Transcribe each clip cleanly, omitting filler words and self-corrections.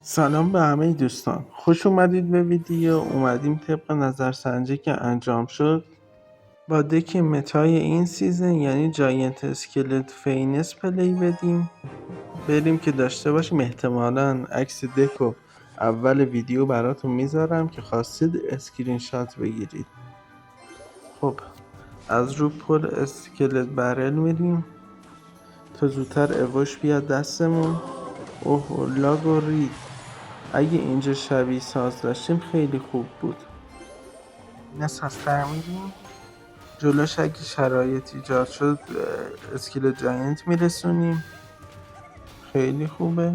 سلام به همه دوستان، خوش اومدید به ویدیو. اومدیم طبق نظرسنجی که انجام شد با دک متای این سیزن یعنی جاینت اسکلت فینس پلی بدیم. بریم که داشته باشیم. احتمالاً عکس دکو اول ویدیو براتون میذارم که خواستید اسکرین شات بگیرید. خب از رو پل اسکلت برل میریم تا زودتر اوش بیاد دستمون. اوه لاگو رید. اگه اینجا شبیه ساز داشتیم خیلی خوب بود. نصف میریم جلوش، اگه شرایط ایجاد شد اسکیل جاینت میرسونیم. خیلی خوبه.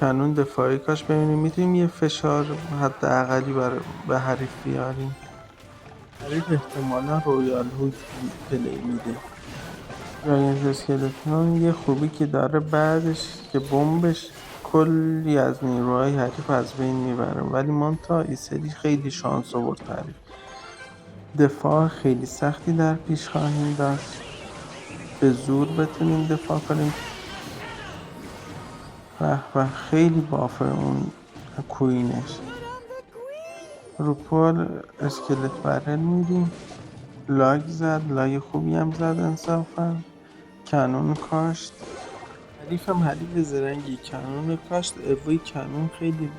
کنون دفاعی کاش ببینیم میتونیم یه فشار حداقلی به حریف بیاریم. حریف احتمالا رویال هوک پلی میده. جاینت اسکلتون یه خوبی که داره بعدش که بمبش کلی از نیروهای حریف از بین میبره، ولی مونتا این سری خیلی شانس آورد حریف. دفاع خیلی سختی در پیش خواهیم داشت، به زور بتونیم دفاع کنیم. و خیلی بافه اون کوینش. رو پل اسکلت برل میریم. لاگ زد، لاگ خوبی هم زد انصافا. کنون کاشت. حریف زرنگی کنون کاشت. اوی کنون خیلی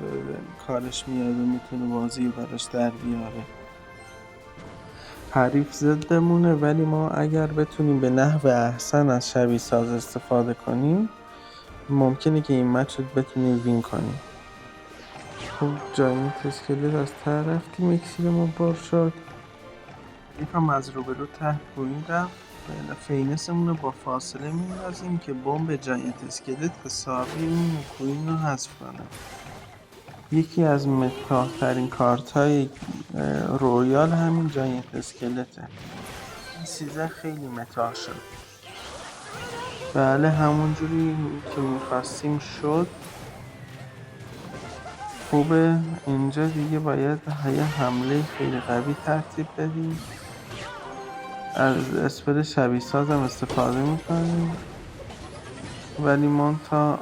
کارش میاد و میتونه بازی براش در بیاره. حریف ضدمونه، ولی ما اگر بتونیم به نحو احسن از شبیه ساز استفاده کنیم ممکنه که این مچ رو بتونیم وین کنیم. خب جاینت اسکلت از طرف تیم اکسیر ما بار شد. حریف هم از روبرو ته کوین رفت. فینسمون رو با فاصله میندازیم که بمب جاینت اسکلت حسابی اون کوین رو حذف کنه. یکی از متاحترین کارت های رویال همین جاینت اسکلته. این سیزن خیلی متاح شد. بله همونجوری که میخواستیم شد. خوبه. اینجا دیگه باید یه حمله خیلی قوی ترتیب بدیم. از اسپل شبیه سازم استفاده میکنیم، ولی مونتا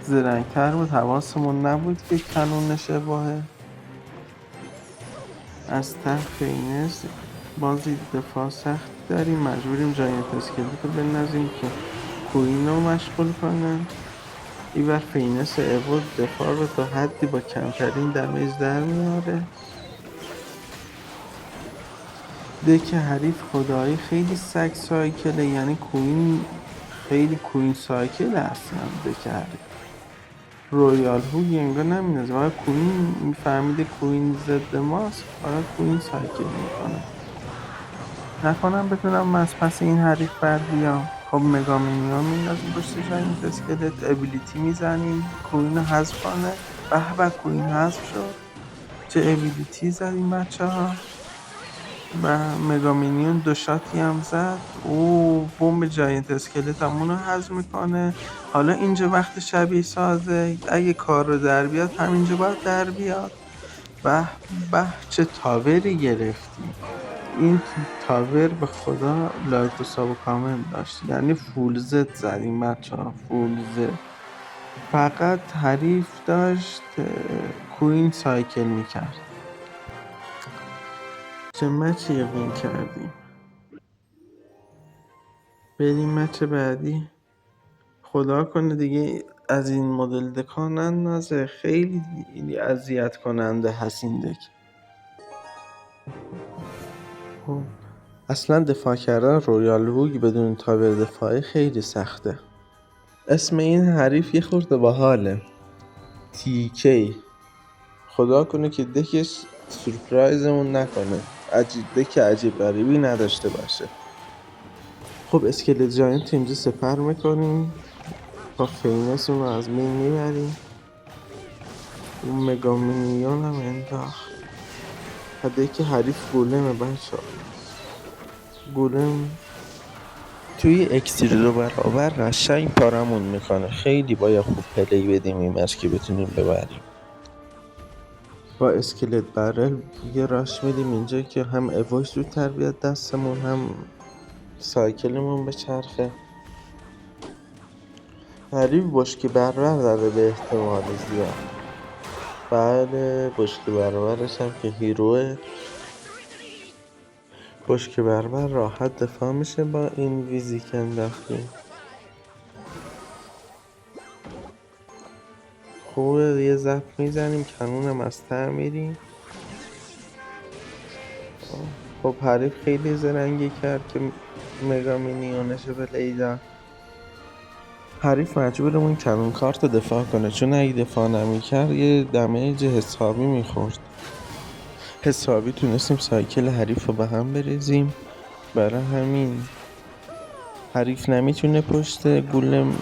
زرنگتر بود. حواسمون نبود که کنون شباهه. از ته فینس بازی دفاع سخت داریم، مجبوریم جاینت اسکلت رو بندازیم که کوین رو مشغول کنن. ایور فینس ایوود دفاع رو تا حدی با کمترین دمیج در میاره. دک حریف خدایی خیلی سگ سایکله، یعنی کوین خیلی کوین سایکل هستن دک حریف. رویال هوگ انگار نمیندازه، باید کوین میفهمیده کوین ضد ماست، باید کوین سایکل میکنه. نکنم بتونم از پس این حریف بر بیام. خب مگا مینیون میندازیم پشت جاینت اسکلت، ابیلیتی میزنیم کوین رو حذف کنه. به کوین حذف شد. چه ابیلیتی زد این بچه ها. و مگا مینیون دو شاتی هم زد. او بمب جاینت اسکلت هم اونو حذف میکنه. حالا اینجا وقت شبیه سازه، اگه کار رو در بیاد همینجا باید در بیاد. به چه تاوری گرفتیم. این تاور به خدا لایک و ساب و کامنت داشت، یعنی فول زد زدیم بچه ها، فول زد. فقط حریف داشت کوین سایکل میکرد. چه مچی وین کردیم. بریم مچ بعدی. خدا کنه دیگه از این مدل دکا نندازه، خیلی اذیت کننده هست این دک. خب اصلا دفاع کردن رویال هوگ بدون تاور دفاعی خیلی سخته. اسم این حریف یه خورده باحاله، TK. خدا کنه که دکش سورپرایزمون نکنه، دک عجیب غریبی نداشته باشه. خب اسکلت جاینت اینجا سپر میکنیم، با فینس رو از بین میبریم. اون مگا مینیون هم انداخت. دک حریف گولمه بچه ها. گولم توی اکسیر 2 برابر قشنگ پارمون میکنه. خیلی باید خوب پلی بدیم این مچ که بتونیم ببریم. با اسکلت برل یه راش میدیم اینجا که هم اوایس زودتر بیاد دستمون، هم سایکلمون به چرخه. حریف بشکه بربر داره به احتمال زیاد. بله بشکه بربرش هم که هیروه. بشکه بربر راحت دفاع میشه با این ویزی که انداختیم. خوبه یه زپ میزنیم، کنونم از ته میریم. خب حریف خیلی زرنگی کرد که مگا مینیونش به لیدا. حریف مجبورمون کنون کارت دفاع کنه، چون اگه دفاع نمیکرد یه دمیج حسابی میخورد. حسابی تونستیم سایکل حریف رو به هم بریزیم. برای همین حریف نمیتونه پشت گولم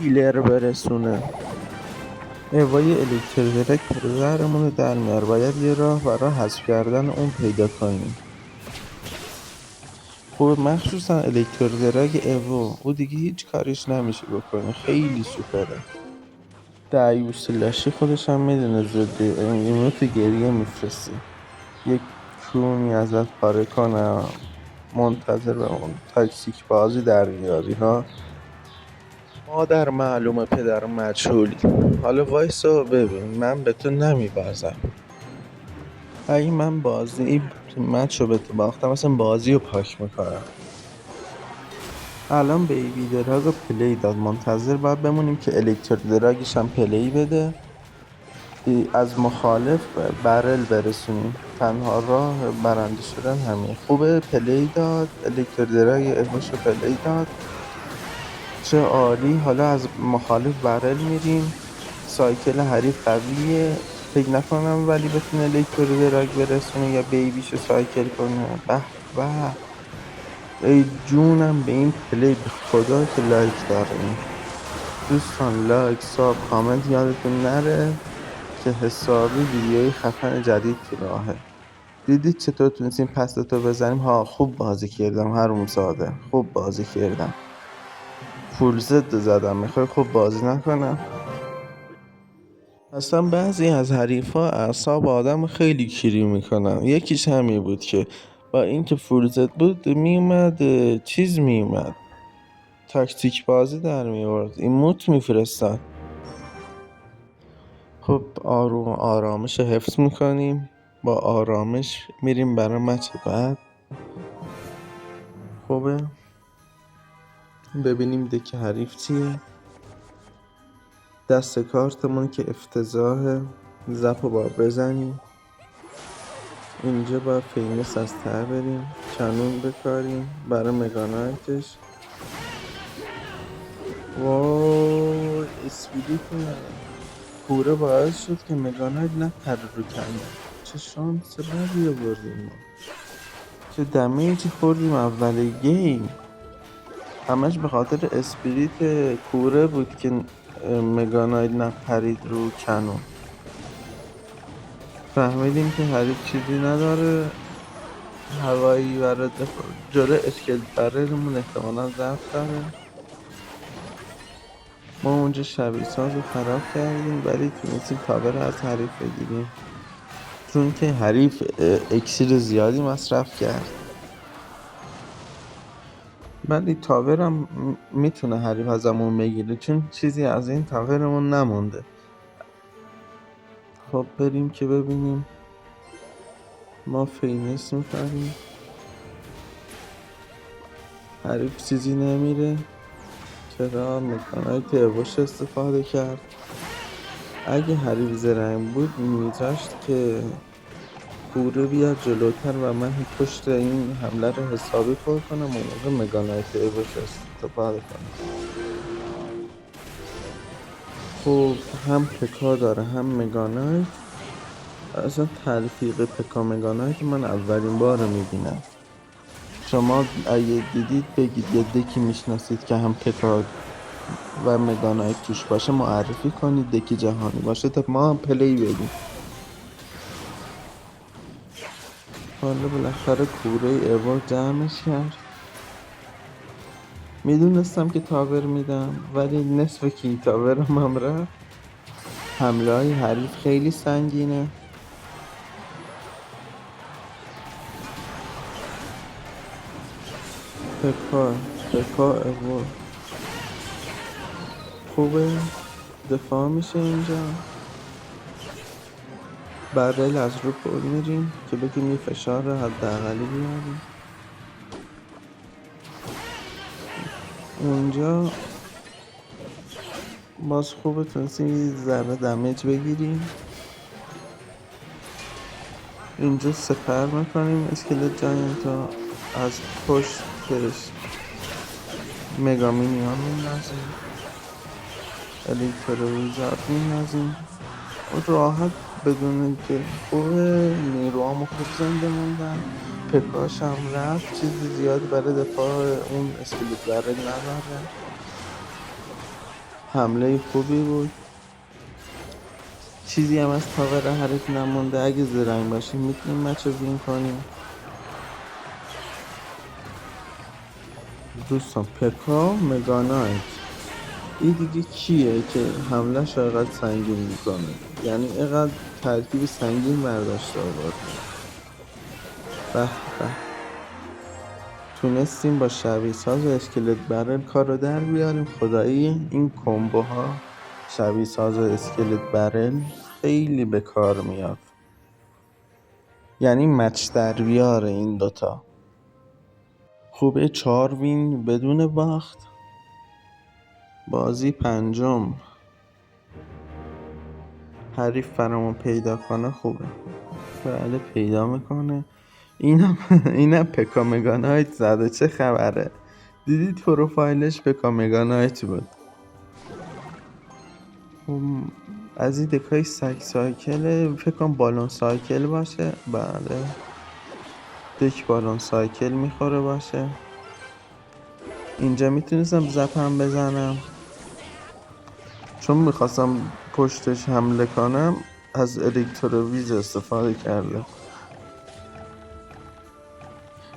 هیلر برسونه. اوای الکتریک زهرمون رو در میار. باید یه راه برای حذف کردن اون پیدا کنیم. خب مخصوصا الکترودراگ ایوو، او دیگه هیچ کاریش نمیشه بکنه، خیلی سوپره. دعیوس لاشی خودش هم میدونه زودی ایموت گریه میفرسته. یک کونی ازت پاره کنه منتظر به اون تاکسیک بازی در میاری ها. مادر معلومه پدر مجهولی. حالا وایسا ببین من به تو نمیبازم. اگه من بازی مچو به تو باختم مثلا بازی رو پاک میکنم. الان بیبی دراگ پلی داد، منتظر باید بمونیم که الکتر دراگش هم پلی بده. از مخالف برل برسونیم. تنها راه برنده شدن همین. خوبه پلی داد، الکتر دراگ ایوشو پلی داد، چه عالی. حالا از مخالف برل میریم. سایکل حریف قویه، فکر نکنم ولی بتونه الکتر دراگ برسونه یا بیبیشو سایکل کنه. به به ای جونم به این پلی، به خدا که لایک داره این. دوستان لایک ساب کامنت یادتون نره که حسابی ویدیوی خفن جدید تو راهه. دیدید چطور تونستیم پستو بزنیم؟ ها خوب بازی کردم حروم زاده، خوب بازی کردم. فول زد زدم، میخوای خوب بازی نکنم؟ اصلا بعضی از حریفا اعصاب آدم خیلی کیری میکنن. یکیش همین بود که با اینکه فول زد بود میومد چیز میومد تاکتیک بازی در میورد، این موت میفرستاد. خب آرامش حفظ میکنیم، با آرامش میریم برای مچ بعد. خوبه ببینیم دک حریف چیه. دست کارتمون که افتضاحه، زپو با بزنیم. اینجا با فیمس از ته بریم، کنون بکاریم برای مگانایتش. وای اسپیدیت کوره باعث شد که مگانایت نپره رو کنون. چه شانس بدی آوردیم ما، چه دمیجی خوردیم اول گیم. همش به خاطر اسپریت کوره بود که مگانایت نپرید رو کنون. فهمیدیم که حریف چیزی نداره هوایی برای دفاع جلو اسکیل بررمون احتمالا ضعف داره. ما اونجا شبیه ساز رو خراب کردیم ولی تونستیم تاور از حریف بگیریم، چون که حریف اکسیر زیادی مصرف کرد. ولی تاورم میتونه حریف ازمون بگیره، چون چیزی از این تاورمون نمونده. خب بریم که ببینیم. ما فینس میخریم، حریف چیزی نمیره. چرا مکانایت ایوش استفاده کرد؟ اگه حریف زرنگ بود میذاشت که کوره بیاد جلوتر و من پشت این حمله رو حسابی پر کنم و موقع مگانایت ایوش استفاده کنم. خب هم پکا داره هم مگانایت. اصلا تلفیق پکا مگانایت من اولین بار میبینم. شما اگه دیدید بگید، یه دکی میشناسید که هم پکا و مگانایت توش باشه معرفی کنید، دکی جهانی باشه تا ما هم پلی بدیم. حالا بالاخره کوره ایوار جمعش کرد. میدونستم که تاور میدم ولی نصف کی تاورم هم رفت. حمله های حریف خیلی سنگینه. پکا ایوار خوبه، دفاع میشه اینجا. برل از رو پر میریم که بگیم یه فشار حداقلی بیاریم. اونجا باز خوبه تونستیم یه ذره دمیج بگیریم. اینجا سپر میکنیم اسکلت جاینتا، از پشتش مگامینیان میندازیم، الکترویزات میندازیم راحت بدون که خوبه. نیروهامو خوب زنده موندن، پکاش هم رفت، چیزی زیاد برای دفاع اون اسکلت برل نداره. حمله خوبی بود، چیزی هم از تاور حریف نمونده. اگه زرنگ باشیم میتونیم مچ رو وین کنیم. دوستان پکا مگانایت این دیگه کیه که حمله اینقدر سنگین میکنه؟ یعنی اینقدر ترکیب سنگین برداشته آورد. به به، تونستیم با شبیه ساز و اسکلت برل کار رو در بیاریم. خدایی این کمبوها شبیه ساز و اسکلت برل خیلی به کار میاد، یعنی مچ در بیاره این دوتا. خوبه 4 وین بدون باخت. بازی پنجم حریف فرامون پیدا کنه خوبه. بله پیدا میکنه. اینم پکا مگانایت زده، چه خبره؟ دیدید پروفایلش پکا مگانایت بود. از این دکای سگ سایکل فکر کنم بالون سایکل باشه. بله دک بالون سایکل میخوره باشه. اینجا میتونستم زپم بزنم چون میخواستم پشتش حمله کنم، از الکتروویز استفاده کرده.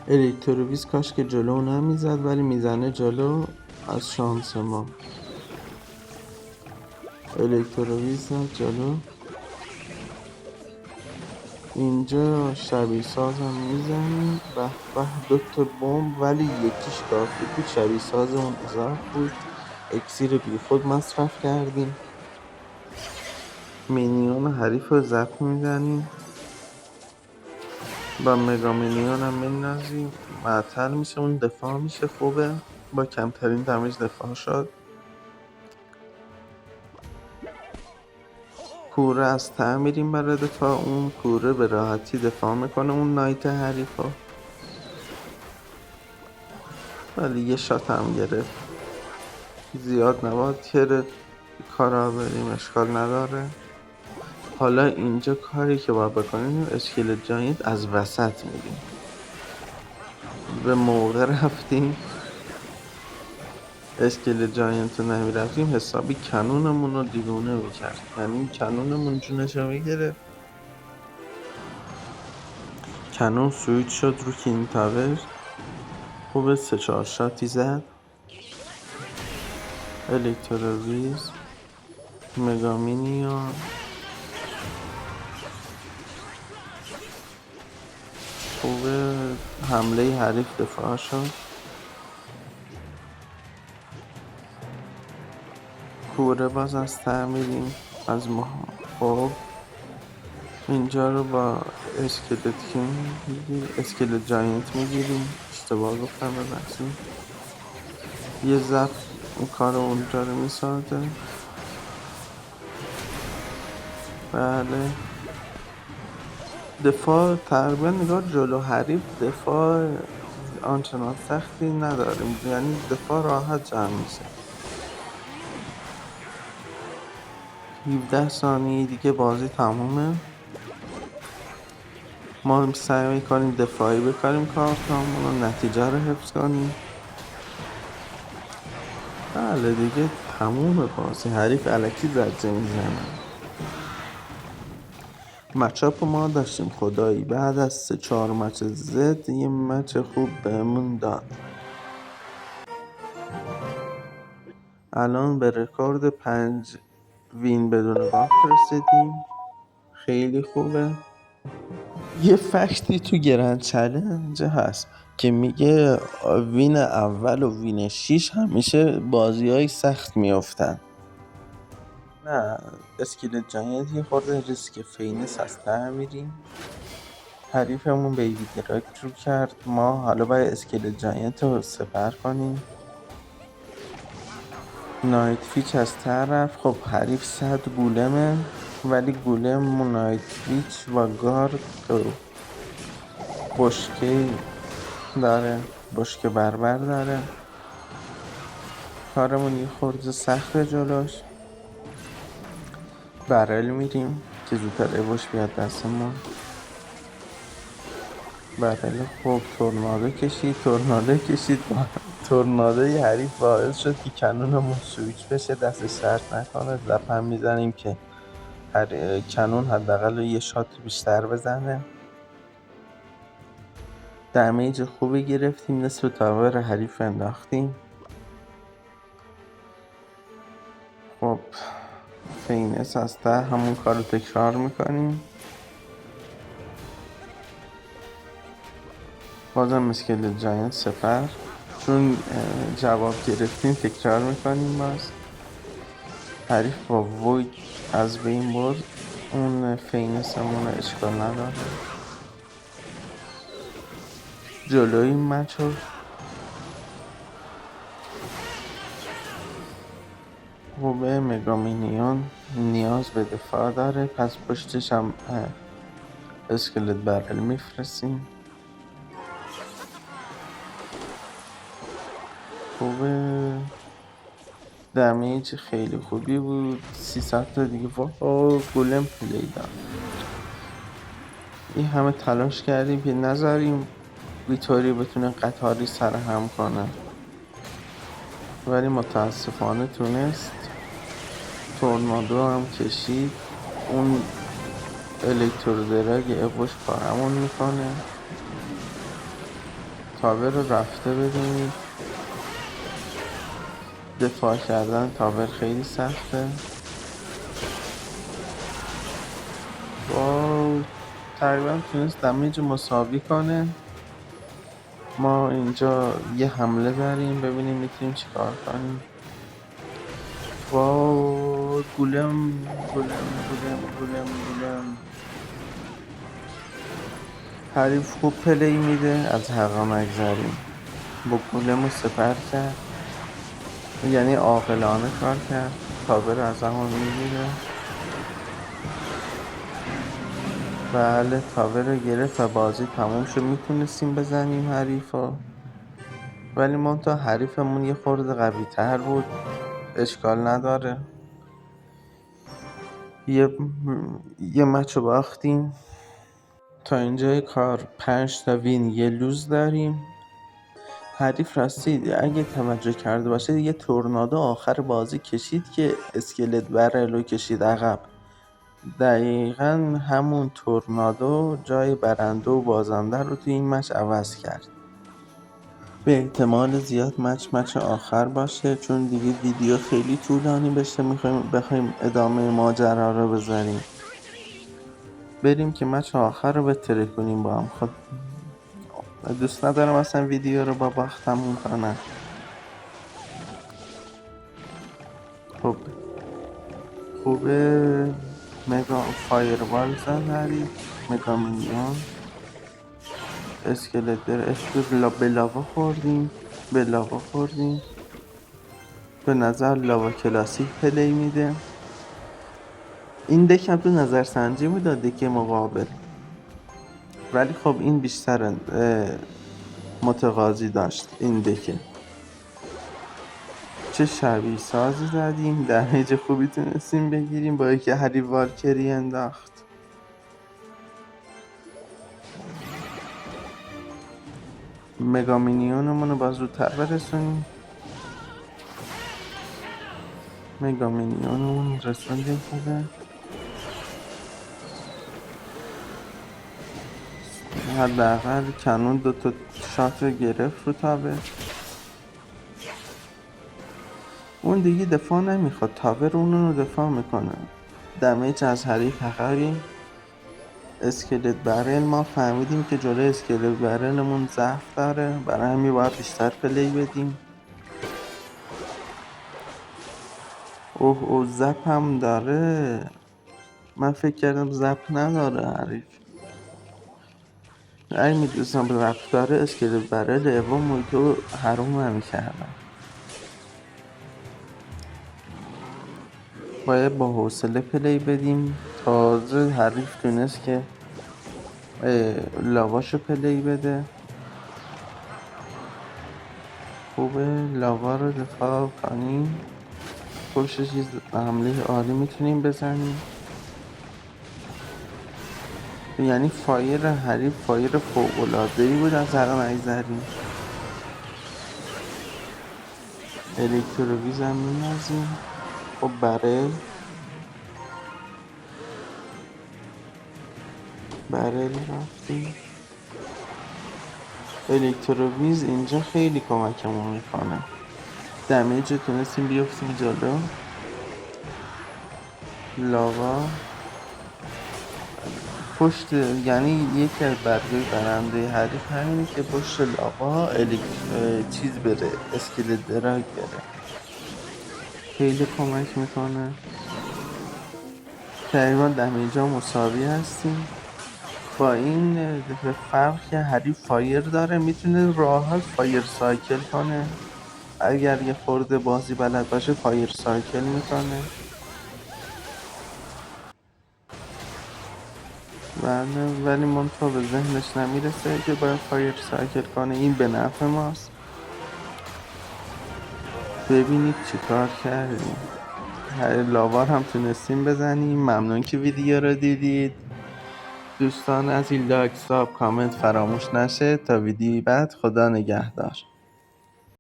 الکتروویز کاش که جلو نمیزد، ولی میزنه جلو، از شانس ما. الکتروویز زد جلو. اینجا شبیه سازم میزنیم. به به، 2 تا بمب، ولی یکیش کافی بود. شبیه سازمون اضافه بود، اکسیر بی خود مصرف کردیم. مینیون حریف رو زپ میزنیم، با مگا مینیون هم میندازیم، معطل میشه، اون دفاع میشه. خوبه با کمترین دمیج دفاع شد. کوره از ته میریم برای دفاع. اون کوره به راحتی دفاع میکنه اون نایت حریفا، ولی یه شات هم گرفت. زیاد نباید که کارا بریم، اشکال نداره. حالا اینجا کاری که باید بکنیم، اسکلت جاینت از وسط میریم. به موقع رفتیم، اسکلت جاینت رو نمیرفتیم حسابی کنونمون رو دیوونه میکرد. یعنی کنونمون جونشو میگرفت. کنون سویچ شد رو کینگ تاور. خوب 3-4 شاتی زد. الکتروویز، مگامینیون، خوب حمله حریف دفاع شد. کوره باز از ته میریم از خب اینجا رو با اسکلت جاینت میگیریم. اشتباه گفتم ببخشید. یه زپ اون کار اونجا رو میسازه. بله دفاع تقریبا نگاه جلو حریف دفاع آنچنان سختی نداریم، یعنی دفاع راحت جمع میشه. 17 ثانیه دیگه بازی تمومه. ما سعی میکنیم دفاعی بکنیم کارتامون رو، نتیجه رو حفظ کنیم. بله دیگه تمومه بازی. حریف الکی زجه میزنه. مچاپ ما داشتیم خدایی، بعد از 3-4 مچ زد یه مچ خوب بهمون داد. الان به رکورد 5 وین بدون باخت رسیدیم. خیلی خوبه. یه فکتی تو گرند چلنج هست که میگه وین اول و وین 6 همیشه بازی های سخت میافتن. نه، اسکیلت جاینت یه خورده ریسک فینس از ته میریم. حریفمون بیبی دراگ رو کرد، ما حالا باید اسکیلت جاینت رو سپر کنیم. نایت فیچ از ته رفت. خب حریف 100 گولمه، ولی گولم و نایت فیچ و گارد و بشکه داره، بشکه بربر داره. کارمون یه خورده سخته جلوش. برل میریم که زودتر ایوش بیاد دستمون. برل خوب تورنادو کشید. تورنادوی حریف باعث شد که کنونمون سویچ بشه، دستش درد نکنه. زپم میزنیم که کنون حداقل یه شات بیشتر بزنه. دمیج خوبی گرفتیم، نصف تاور حریف انداختیم. خب فینس از ته همون کار رو تکرار میکنیم. بازم اسکلت جاینت سپر، چون جواب گرفتیم تکرار میکنیم. باز حریف با وید از بین برد. اون فینسمون اشکال نداره. جلوی این مچ رو خوبه. مگامینیون نیاز به دفاع داره، پس پشتش هم اسکلت برل میفرستیم. خوبه، دمیج خیلی خوبی بود. 300 تا دیگه. واو گولم پلی داد. این همه تلاش کردیم که نذاریم ویتوری بتونه قطاری سرهم کنه، ولی متاسفانه تونست. تورنادو هم کشید. اون الکترودراگ اوش کارمون میکنه. تاور رو رفته بدونید. دفاع کردن تاور خیلی سخته. واو تقریبا تونست دمیج مساوی کنه. ما اینجا یه حمله داریم، ببینیم میتونیم چیکار کنیم. واو گولم. حریف خوب پلی میده، از حقا نگذریم. با گولم رو سپر کرد، یعنی عاقلانه کار کرد. تاور از همون میگیره. بله تاور رو گرفت و بازی تموم شد. میتونستیم بزنیم حریفا، ولی منتها حریفمون یه خورده قوی تر بود. اشکال نداره. یه مچ رو باختیم. تا اینجای کار 5 تا وین یه لوز داریم. حریف راستی اگه توجه کرده باشه یه تورنادو آخر بازی کشید که اسکلت برلو کشید عقب. دقیقا همون تورنادو جای برنده و بازنده رو توی این مچ عوض کرد. به احتمال زیاد مچ آخر باشه، چون دیگه ویدیو خیلی طولانی بشه. بخوایم ادامه ماجرا رو بذاریم، بریم که مچ آخر رو بتره کنیم با هم. خب دوست ندارم اصلا ویدیو رو با باخت تموم کنم. خب خوبه. مگا فایروال زد حریف. مگا مینیون اسکلت داره. به لاوا خوردیم. به نظر لاوا کلاسیک پلی میده. این دک هم تو نظر سنجی بود داده که مقابل، ولی خب این بیشتر متقاضی داشت این دکه. چه شبیه سازی زدیم، دمیج خوبی تونستیم بگیریم با یکی حریف والکری انداخت. مگا مینیونمون رو باز زودتر برسونیم. مگا مینیونمون رسوندیم. خوبه، حداقل کنون 2 تا شات رو گرفت رو تاور. اون دیگه دفاع نمیخواد، تاور اون رو دفاع میکنه. دمیج از حریف حقیقی. اسکلت برل ما فهمیدیم که جلوی اسکلت برلمون ضعف داره، برای همین باید بیشتر پلی بدیم. اوه زپ هم داره. من فکر کردم زپ نداره حریف. اگه میدونستم زپ داره اسکلت برای لعبا مویتو حروم نمیکردم. باید با حوصله پلی بدیم. تازه حریف تونست که لاواشو پلی بده. خوبه لاوا رو دفاع کنیم. پشتش یه حمله عالی میتونیم بزنیم. یعنی فایر حریف فایر فوق‌العاده‌ای بود از هر نگذریم. الکتروویز هم می‌نازیم. خب برل رفتیم. الکتروویز اینجا خیلی کمکمون میکنه. دمیج تونستیم بیفتیم جلو. لاوا پشت، یعنی یکی از برگای برنده حریف همینه که پشت لاوا چیز بره، اسکلت دراگ بره. خیلی کمک میکنه. تقریبا دمیجا مساوی هستیم. با این فرق که حریف فایر داره، میتونه راحت فایر سایکل کنه. اگر یه خورده بازی بلد باشه فایر سایکل میکنه. ولی منطقه به ذهنش نمیرسه که باید فایر سایکل کنه. این به نفع ماست. ببینید چی کار کردیم. لاوار هم تونستیم بزنیم. ممنون که ویدیو رو دیدید. دوستان از این لایک، ساب، کامنت فراموش نشه. تا ویدیوی بعد، خدا نگهدار.